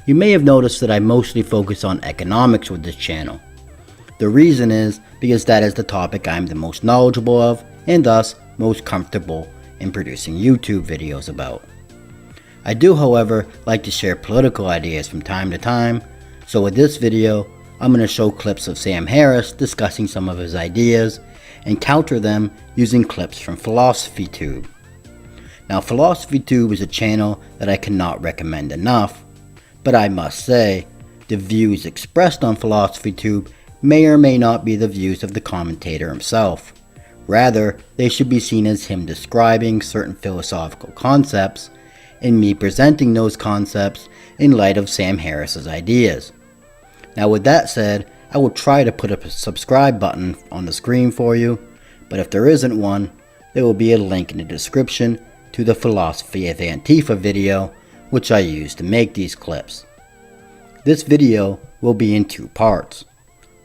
You may have noticed that I mostly focus on economics with this channel. The reason is because that is the topic I'm the most knowledgeable of and thus most comfortable in producing YouTube videos about. I do, however, like to share political ideas from time to time, so with this video, I'm going to show clips of Sam Harris discussing some of his ideas and counter them using clips from PhilosophyTube. Now, PhilosophyTube is a channel that I cannot recommend enough, but I must say, the views expressed on PhilosophyTube may or may not be the views of the commentator himself. Rather, they should be seen as him describing certain philosophical concepts and me presenting those concepts in light of Sam Harris's ideas. Now with that said, I will try to put a subscribe button on the screen for you, but if there isn't one, there will be a link in the description to the Philosophy of Antifa video, which I used to make these clips. This video will be in two parts.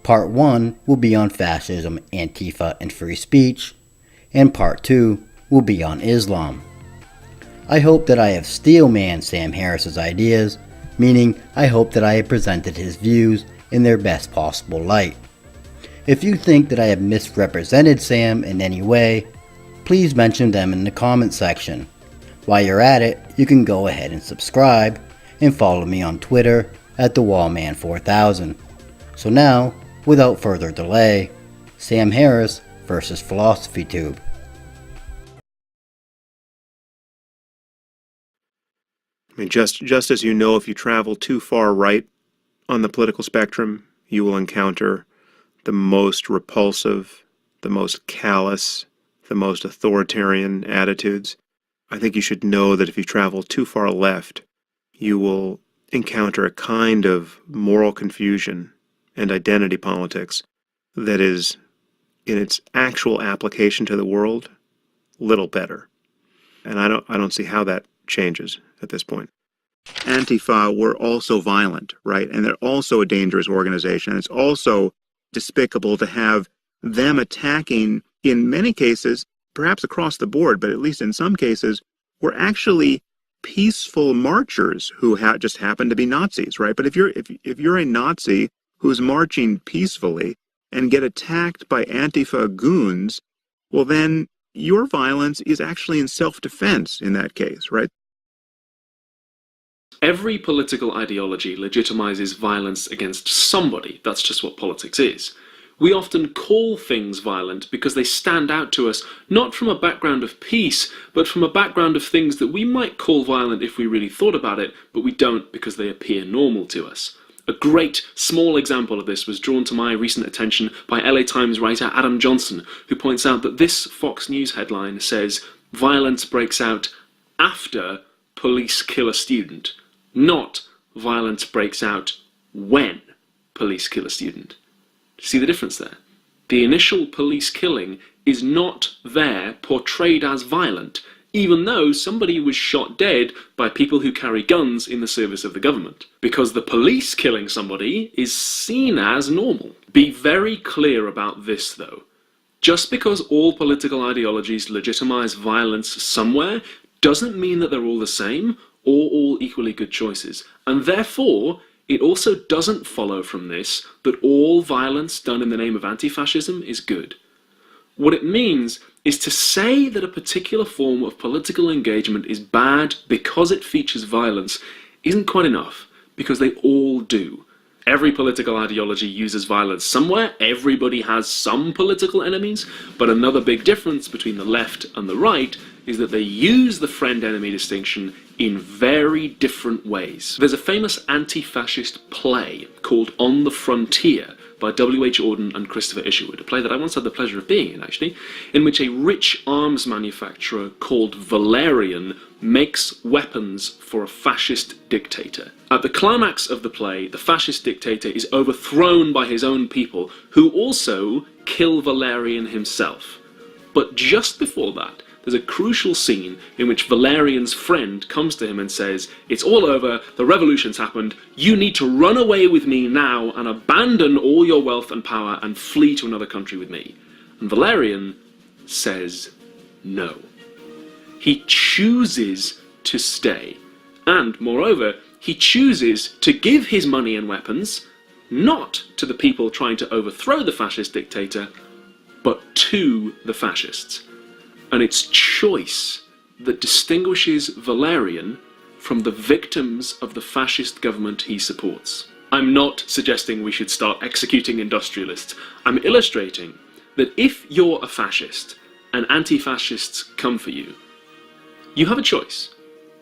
Part 1 will be on fascism, Antifa, and free speech, and Part 2 will be on Islam. I hope that I have steel-manned Sam Harris's ideas, meaning I hope that I have presented his views in their best possible light. If you think that I have misrepresented Sam in any way, please mention them in the comment section. While you're at it, you can go ahead and subscribe and follow me on Twitter at TheWallman4000. So now, without further delay, Sam Harris versus PhilosophyTube. I mean, just as you know, if you travel too far right on the political spectrum, you will encounter the most repulsive, the most callous, the most authoritarian attitudes. I think you should know that if you travel too far left, you will encounter a kind of moral confusion and identity politics that is, in its actual application to the world, little better. And I don't see how that changes at this point. Antifa were also violent, right? And they're also a dangerous organization. It's also despicable to have them attacking, in many cases, perhaps across the board, but at least in some cases, were actually peaceful marchers who just happened to be Nazis, right? But if you're a Nazi who's marching peacefully and get attacked by Antifa goons, well then your violence is actually in self-defense in that case, right? Every political ideology legitimizes violence against somebody. That's just what politics is. We often call things violent because they stand out to us, not from a background of peace, but from a background of things that we might call violent if we really thought about it, but we don't because they appear normal to us. A great, small example of this was drawn to my recent attention by LA Times writer Adam Johnson, who points out that this Fox News headline says, "Violence breaks out after police kill a student," not "violence breaks out when police kill a student." See the difference there? The initial police killing is not there portrayed as violent, even though somebody was shot dead by people who carry guns in the service of the government. Because the police killing somebody is seen as normal. Be very clear about this though. Just because all political ideologies legitimize violence somewhere doesn't mean that they're all the same or all equally good choices. And therefore, it also doesn't follow from this that all violence done in the name of anti-fascism is good. What it means is to say that a particular form of political engagement is bad because it features violence isn't quite enough, because they all do. Every political ideology uses violence somewhere, everybody has some political enemies, but another big difference between the left and the right is that they use the friend-enemy distinction in very different ways. There's a famous anti-fascist play called On the Frontier by W.H. Auden and Christopher Isherwood, a play that I once had the pleasure of being in, actually, in which a rich arms manufacturer called Valerian makes weapons for a fascist dictator. At the climax of the play, the fascist dictator is overthrown by his own people, who also kill Valerian himself. But just before that, there's a crucial scene in which Valerian's friend comes to him and says, "It's all over, the revolution's happened, you need to run away with me now and abandon all your wealth and power and flee to another country with me." And Valerian says no. He chooses to stay. And, moreover, he chooses to give his money and weapons not to the people trying to overthrow the fascist dictator, but to the fascists. And it's choice that distinguishes Valerian from the victims of the fascist government he supports. I'm not suggesting we should start executing industrialists. I'm illustrating that if you're a fascist and anti-fascists come for you, you have a choice.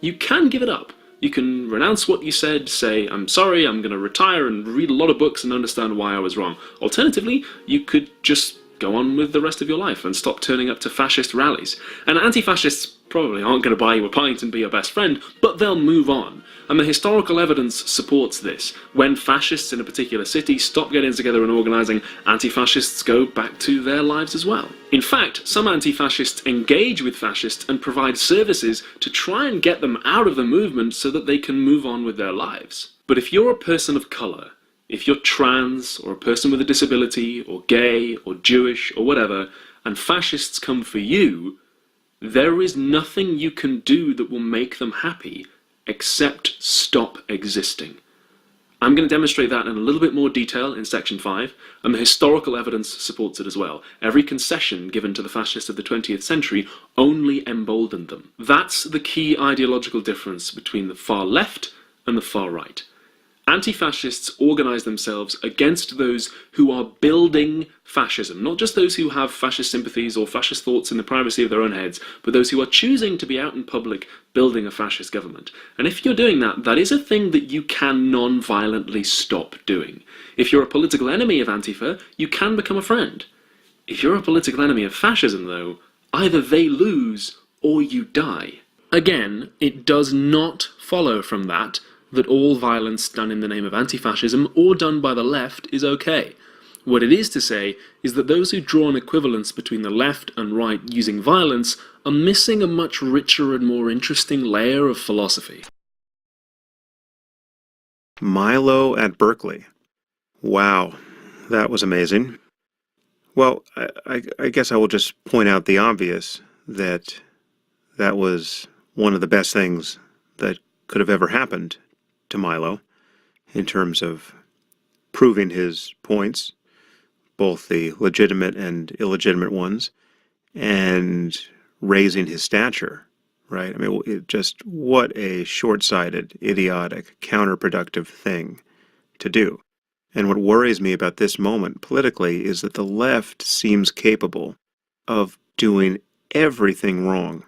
You can give it up. You can renounce what you said, say, I'm sorry, I'm going to retire and read a lot of books and understand why I was wrong. Alternatively, you could just go on with the rest of your life and stop turning up to fascist rallies. And anti-fascists probably aren't going to buy you a pint and be your best friend, but they'll move on. And the historical evidence supports this. When fascists in a particular city stop getting together and organising, anti-fascists go back to their lives as well. In fact, some anti-fascists engage with fascists and provide services to try and get them out of the movement so that they can move on with their lives. But if you're a person of colour, if you're trans, or a person with a disability, or gay, or Jewish, or whatever, and fascists come for you, there is nothing you can do that will make them happy except stop existing. I'm going to demonstrate that in a little bit more detail in section 5, and the historical evidence supports it as well. Every concession given to the fascists of the 20th century only emboldened them. That's the key ideological difference between the far left and the far right. Anti-fascists organise themselves against those who are building fascism, not just those who have fascist sympathies or fascist thoughts in the privacy of their own heads, but those who are choosing to be out in public building a fascist government. And if you're doing that, that is a thing that you can non-violently stop doing. If you're a political enemy of Antifa, you can become a friend. If you're a political enemy of fascism, though, either they lose or you die. Again, it does not follow from that all violence done in the name of anti-fascism or done by the left is okay. What it is to say is that those who draw an equivalence between the left and right using violence are missing a much richer and more interesting layer of philosophy. Milo at Berkeley. Wow, that was amazing. Well, I guess I will just point out the obvious, that that was one of the best things that could have ever happened to Milo in terms of proving his points, both the legitimate and illegitimate ones, and raising his stature, right? I mean, what a short-sighted, idiotic, counterproductive thing to do. And what worries me about this moment politically is that the left seems capable of doing everything wrong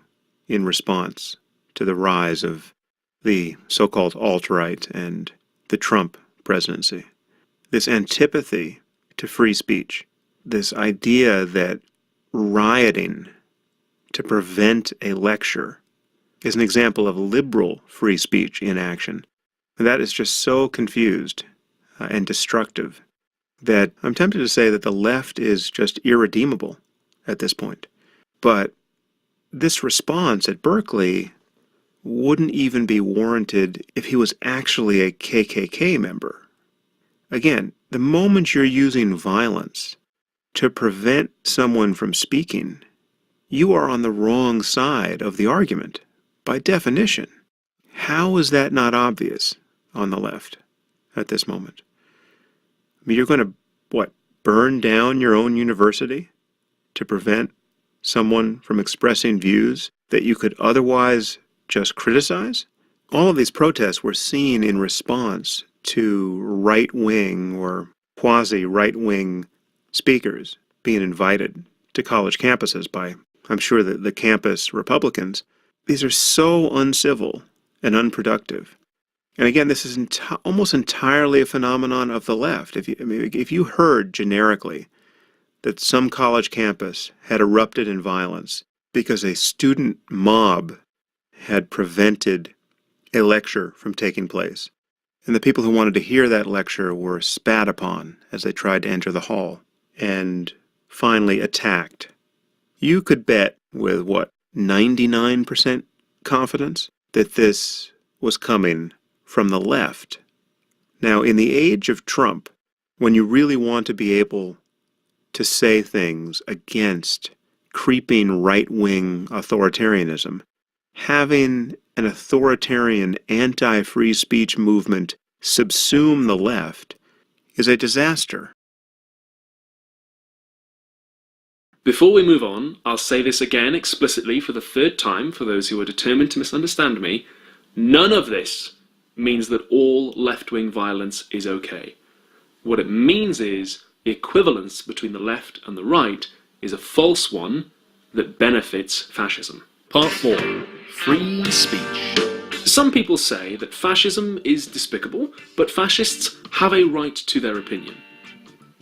in response to the rise of the so-called alt-right and the Trump presidency. This antipathy to free speech, this idea that rioting to prevent a lecture is an example of liberal free speech in action. And that is just so confused and destructive that I'm tempted to say that the left is just irredeemable at this point. But this response at Berkeley wouldn't even be warranted if he was actually a KKK member. Again, the moment you're using violence to prevent someone from speaking, you are on the wrong side of the argument, by definition. How is that not obvious on the left at this moment? I mean, you're going to, burn down your own university to prevent someone from expressing views that you could otherwise just criticize? All of these protests were seen in response to right-wing or quasi-right-wing speakers being invited to college campuses by, I'm sure, the campus Republicans. These are so uncivil and unproductive. And again, this is almost entirely a phenomenon of the left. If you heard generically that some college campus had erupted in violence because a student mob had prevented a lecture from taking place, and the people who wanted to hear that lecture were spat upon as they tried to enter the hall, and finally attacked, you could bet with, 99% confidence that this was coming from the left. Now, in the age of Trump, when you really want to be able to say things against creeping right-wing authoritarianism, having an authoritarian anti-free speech movement subsume the left is a disaster. Before we move on, I'll say this again explicitly for the third time for those who are determined to misunderstand me. None of this means that all left-wing violence is okay. What it means is the equivalence between the left and the right is a false one that benefits fascism. Part 4. Free speech. Some people say that fascism is despicable, but fascists have a right to their opinion.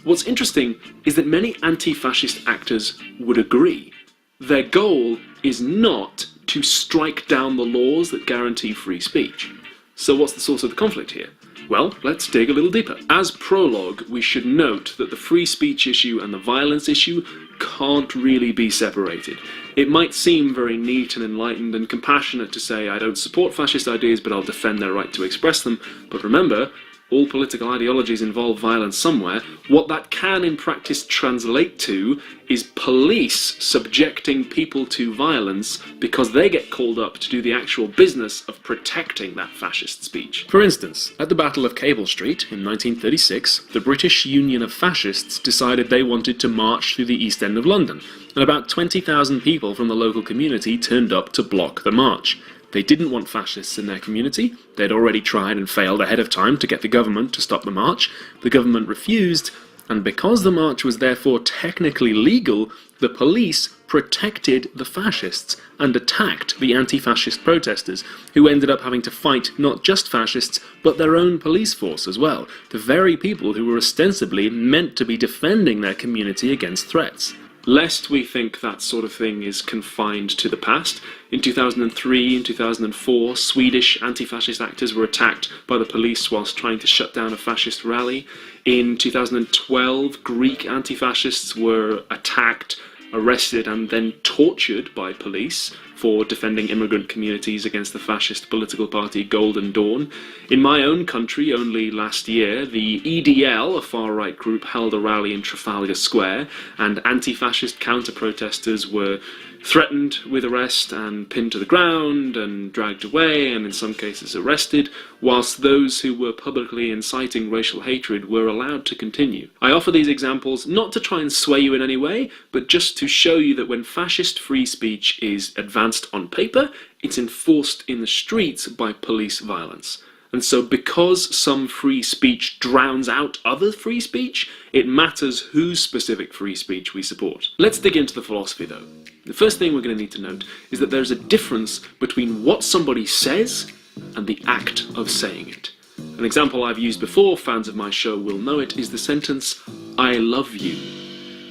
What's interesting is that many anti-fascist actors would agree. Their goal is not to strike down the laws that guarantee free speech. So what's the source of the conflict here? Well, let's dig a little deeper. As prologue, we should note that the free speech issue and the violence issue can't really be separated. It might seem very neat and enlightened and compassionate to say, I don't support fascist ideas, but I'll defend their right to express them. But remember, all political ideologies involve violence somewhere. What that can in practice translate to is police subjecting people to violence because they get called up to do the actual business of protecting that fascist speech. For instance, at the Battle of Cable Street in 1936, the British Union of Fascists decided they wanted to march through the East End of London, and about 20,000 people from the local community turned up to block the march. They didn't want fascists in their community. They'd already tried and failed ahead of time to get the government to stop the march. The government refused, and because the march was therefore technically legal, the police protected the fascists and attacked the anti-fascist protesters, who ended up having to fight not just fascists, but their own police force as well, the very people who were ostensibly meant to be defending their community against threats. Lest we think that sort of thing is confined to the past, in 2003 and 2004, Swedish anti-fascist actors were attacked by the police whilst trying to shut down a fascist rally. In 2012, Greek anti-fascists were attacked, arrested and then tortured by police for defending immigrant communities against the fascist political party Golden Dawn. In my own country, only last year, the EDL, a far-right group, held a rally in Trafalgar Square, and anti-fascist counter-protesters were threatened with arrest and pinned to the ground and dragged away and in some cases arrested, whilst those who were publicly inciting racial hatred were allowed to continue. I offer these examples not to try and sway you in any way, but just to show you that when fascist free speech is advanced on paper, it's enforced in the streets by police violence. And so because some free speech drowns out other free speech, it matters whose specific free speech we support. Let's dig into the philosophy though. The first thing we're going to need to note is that there's a difference between what somebody says and the act of saying it. An example I've used before, fans of my show will know it, is the sentence, "I love you."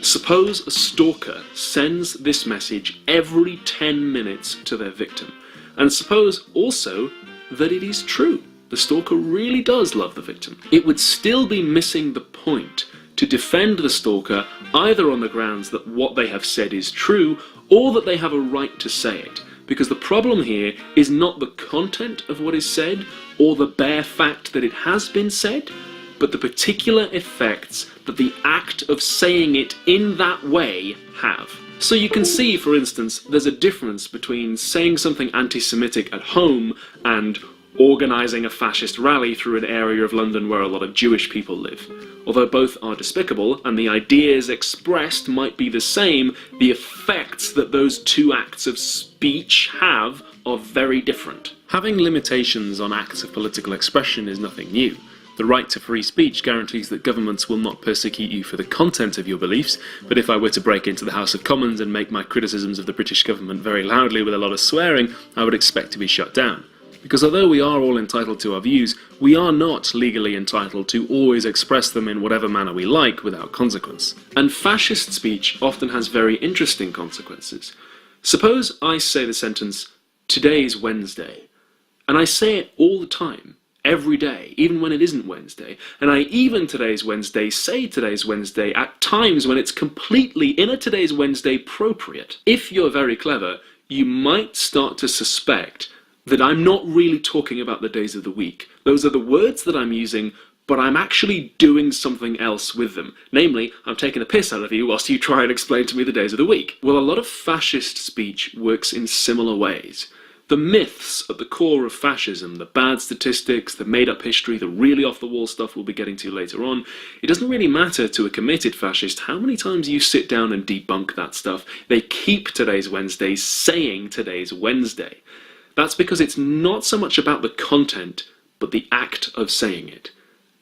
Suppose a stalker sends this message every 10 minutes to their victim. And suppose also that it is true. The stalker really does love the victim. It would still be missing the point to defend the stalker either on the grounds that what they have said is true or that they have a right to say it. Because the problem here is not the content of what is said or the bare fact that it has been said, but the particular effects that the act of saying it in that way have. So you can see, for instance, there's a difference between saying something anti-Semitic at home and organising a fascist rally through an area of London where a lot of Jewish people live. Although both are despicable and the ideas expressed might be the same, the effects that those two acts of speech have are very different. Having limitations on acts of political expression is nothing new. The right to free speech guarantees that governments will not persecute you for the content of your beliefs, but if I were to break into the House of Commons and make my criticisms of the British government very loudly with a lot of swearing, I would expect to be shut down. Because although we are all entitled to our views, we are not legally entitled to always express them in whatever manner we like without consequence. And fascist speech often has very interesting consequences. Suppose I say the sentence, "Today's Wednesday," and I say it all the time, every day, even when it isn't Wednesday, and I even today's Wednesday say today's Wednesday at times when it's completely in a today's Wednesday appropriate. If you're very clever, you might start to suspect that I'm not really talking about the days of the week. Those are the words that I'm using, but I'm actually doing something else with them. Namely, I'm taking the piss out of you whilst you try and explain to me the days of the week. Well, a lot of fascist speech works in similar ways. The myths at the core of fascism, the bad statistics, the made-up history, the really off-the-wall stuff we'll be getting to later on, it doesn't really matter to a committed fascist how many times you sit down and debunk that stuff. They keep Today's Wednesday saying Today's Wednesday. That's because it's not so much about the content, but the act of saying it.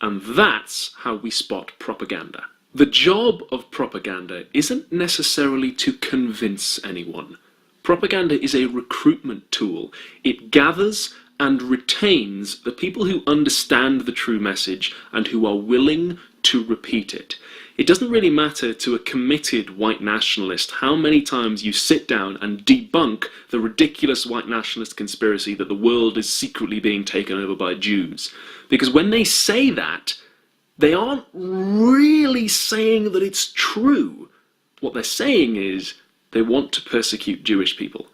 And that's how we spot propaganda. The job of propaganda isn't necessarily to convince anyone. Propaganda is a recruitment tool. It gathers and retains the people who understand the true message and who are willing to repeat it. It doesn't really matter to a committed white nationalist how many times you sit down and debunk the ridiculous white nationalist conspiracy that the world is secretly being taken over by Jews. Because when they say that, they aren't really saying that it's true. What they're saying is, they want to persecute Jewish people.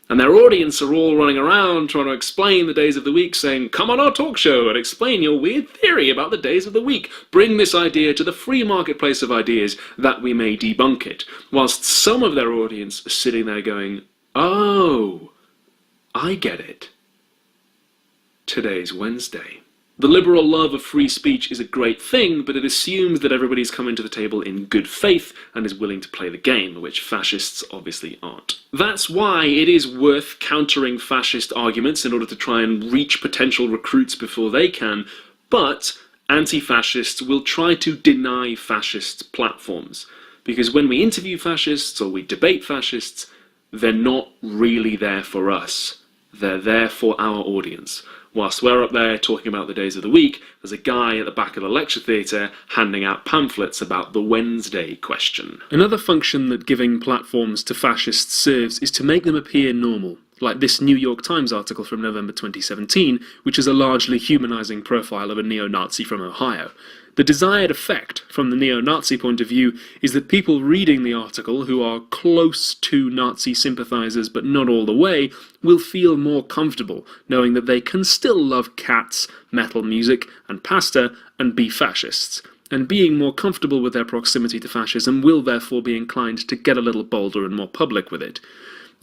And their audience are all running around trying to explain the days of the week, saying, come on our talk show and explain your weird theory about the days of the week. Bring this idea to the free marketplace of ideas that we may debunk it. Whilst some of their audience are sitting there going, oh, I get it. Today's Wednesday. The liberal love of free speech is a great thing, but it assumes that everybody's coming to the table in good faith and is willing to play the game, which fascists obviously aren't. That's why it is worth countering fascist arguments in order to try and reach potential recruits before they can, but anti-fascists will try to deny fascists platforms. Because when we interview fascists or we debate fascists, they're not really there for us. They're there for our audience. Whilst we're up there talking about the days of the week, there's a guy at the back of the lecture theatre handing out pamphlets about the Wednesday question. Another function that giving platforms to fascists serves is to make them appear normal, like this New York Times article from November 2017, which is a largely humanising profile of a neo-Nazi from Ohio. The desired effect, from the neo-Nazi point of view, is that people reading the article, who are close to Nazi sympathisers but not all the way, will feel more comfortable, knowing that they can still love cats, metal music, and pasta, and be fascists. And being more comfortable with their proximity to fascism will therefore be inclined to get a little bolder and more public with it.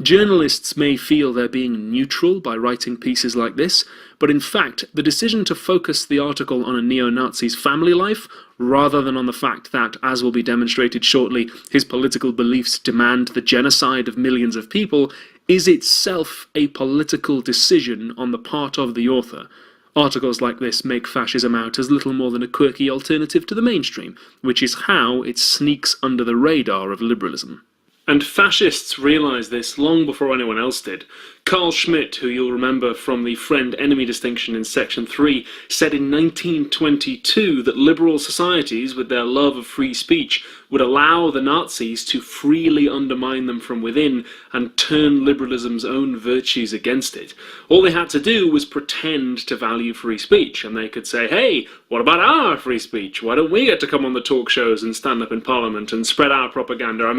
Journalists may feel they're being neutral by writing pieces like this, but in fact, the decision to focus the article on a neo-Nazi's family life, rather than on the fact that, as will be demonstrated shortly, his political beliefs demand the genocide of millions of people, is itself a political decision on the part of the author. Articles like this make fascism out as little more than a quirky alternative to the mainstream, which is how it sneaks under the radar of liberalism. And fascists realised this long before anyone else did. Carl Schmitt, who you'll remember from the friend-enemy distinction in Section 3, said in 1922 that liberal societies, with their love of free speech, would allow the Nazis to freely undermine them from within and turn liberalism's own virtues against it. All they had to do was pretend to value free speech, and they could say, hey, what about our free speech? Why don't we get to come on the talk shows and stand up in Parliament and spread our propaganda,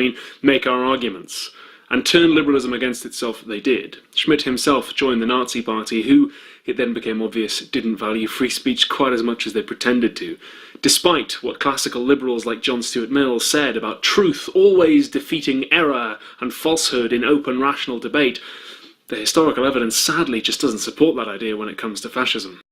make our arguments? And turn liberalism against itself they did. Schmitt himself joined the Nazi Party, who, it then became obvious, didn't value free speech quite as much as they pretended to. Despite what classical liberals like John Stuart Mill said about truth always defeating error and falsehood in open rational debate, the historical evidence sadly just doesn't support that idea when it comes to fascism.